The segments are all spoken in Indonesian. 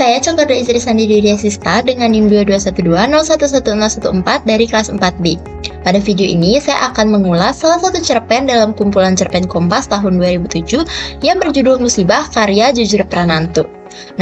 Saya Cokorda Istri Sandi Dwi Asista dengan NIM 22120111014 dari kelas 4B. Pada video ini saya akan mengulas salah satu cerpen dalam kumpulan cerpen Kompas tahun 2007 yang berjudul Musibah karya Jujur Prananto.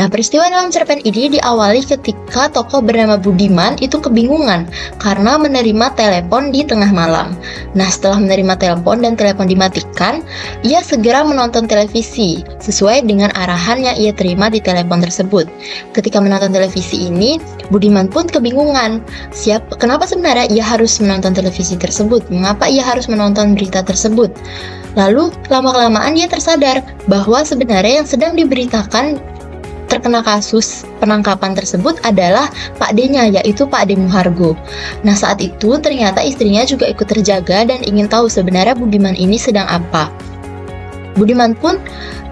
Nah, peristiwa dalam cerpen ini diawali ketika tokoh bernama Budiman itu kebingungan karena menerima telepon di tengah malam. Nah, setelah menerima telepon dan telepon dimatikan, ia segera menonton televisi sesuai dengan arahan yang ia terima di telepon tersebut. Ketika menonton televisi ini, Budiman pun kebingungan. Kenapa sebenarnya ia harus menonton televisi tersebut? Mengapa ia harus menonton berita tersebut? Lalu, lama-kelamaan dia tersadar bahwa sebenarnya yang sedang diberitakan terkena kasus penangkapan tersebut adalah Pak D-nya, yaitu Pak D Muhargo. Nah, saat itu ternyata istrinya juga ikut terjaga dan ingin tahu sebenarnya Budiman ini sedang apa. Budiman pun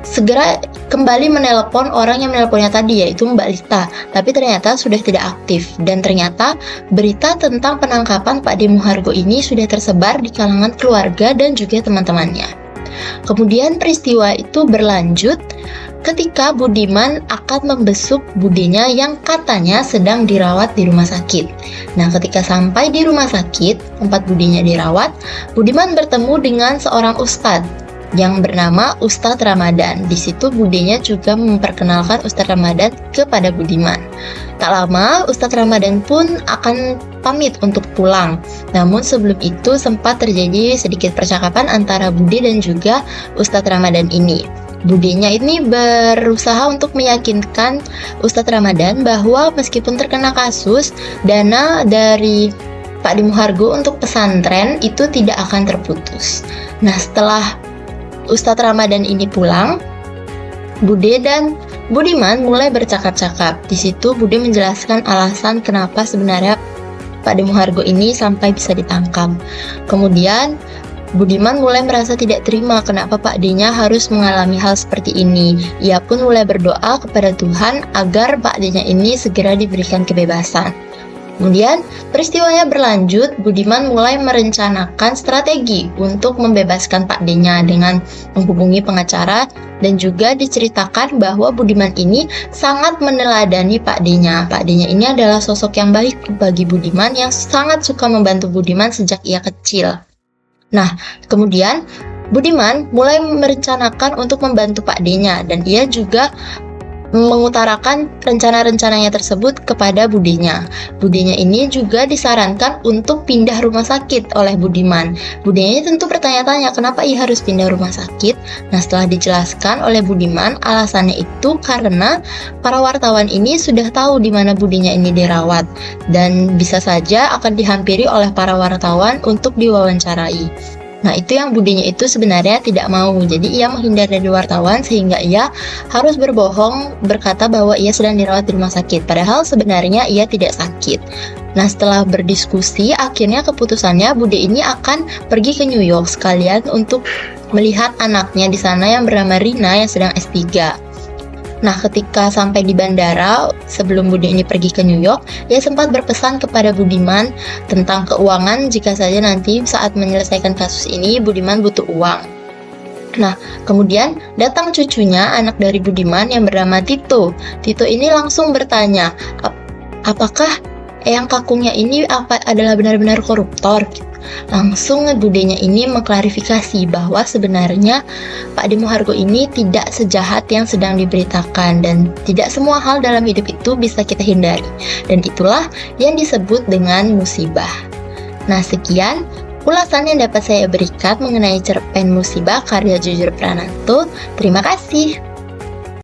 segera kembali menelpon orang yang menelponnya tadi, yaitu Mbak Lita, tapi ternyata sudah tidak aktif. Dan ternyata berita tentang penangkapan Pak D Muhargo ini sudah tersebar di kalangan keluarga dan juga teman-temannya. Kemudian peristiwa itu berlanjut ketika Budiman akan membesuk budenya yang katanya sedang dirawat di rumah sakit. Nah, ketika sampai di rumah sakit tempat budenya dirawat, Budiman bertemu dengan seorang ustadz yang bernama Ustadz Ramadan. Di situ budenya juga memperkenalkan Ustadz Ramadan kepada Budiman. Tak lama, Ustadz Ramadan pun akan pamit untuk pulang. Namun sebelum itu sempat terjadi sedikit percakapan antara Budi dan juga Ustadz Ramadan ini. Budenya ini berusaha untuk meyakinkan Ustadz Ramadan bahwa meskipun terkena kasus, dana dari Pak D Muhargo untuk pesantren itu tidak akan terputus. Nah, setelah Ustadz Ramadan ini pulang, Bude dan Budiman mulai bercakap-cakap. Di situ Bude menjelaskan alasan kenapa sebenarnya Pak D Muhargo ini sampai bisa ditangkap. Kemudian Budiman mulai merasa tidak terima kenapa Pak D-nya harus mengalami hal seperti ini. Ia pun mulai berdoa kepada Tuhan agar Pak D-nya ini segera diberikan kebebasan. Kemudian peristiwanya berlanjut, Budiman mulai merencanakan strategi untuk membebaskan Pak D-nya dengan menghubungi pengacara dan juga diceritakan bahwa Budiman ini sangat meneladani Pak D-nya. Pak D-nya ini adalah sosok yang baik bagi Budiman yang sangat suka membantu Budiman sejak ia kecil. Nah, kemudian Budiman mulai merencanakan untuk membantu Pak D-nya dan ia juga mengutarakan rencana-rencananya tersebut kepada Budenya. Budenya ini juga disarankan untuk pindah rumah sakit oleh Budiman. Budenya ini tentu bertanya-tanya kenapa ia harus pindah rumah sakit. Nah, setelah dijelaskan oleh Budiman, alasannya itu karena para wartawan ini sudah tahu di mana Budenya ini dirawat dan bisa saja akan dihampiri oleh para wartawan untuk diwawancarai. Nah, itu yang Budenya itu sebenarnya tidak mau. Jadi ia menghindar dari wartawan sehingga ia harus berbohong berkata bahwa ia sedang dirawat di rumah sakit. Padahal sebenarnya ia tidak sakit. Nah, setelah berdiskusi, akhirnya keputusannya Bude ini akan pergi ke New York sekalian untuk melihat anaknya di sana yang bernama Rina yang sedang S3. Nah, ketika sampai di bandara, sebelum Bude ini pergi ke New York, ia sempat berpesan kepada Budiman tentang keuangan jika saja nanti saat menyelesaikan kasus ini Budiman butuh uang. Nah, kemudian datang cucunya, anak dari Budiman yang bernama Tito. Tito ini langsung bertanya, apakah Eyang Kakungnya ini adalah benar-benar koruptor? Langsung Budenya ini mengklarifikasi bahwa sebenarnya Pak D Muhargo ini tidak sejahat yang sedang diberitakan dan tidak semua hal dalam hidup itu bisa kita hindari. Dan itulah yang disebut dengan musibah. Nah, sekian ulasan yang dapat saya berikan mengenai cerpen Musibah karya Jujur Prananto. Terima kasih.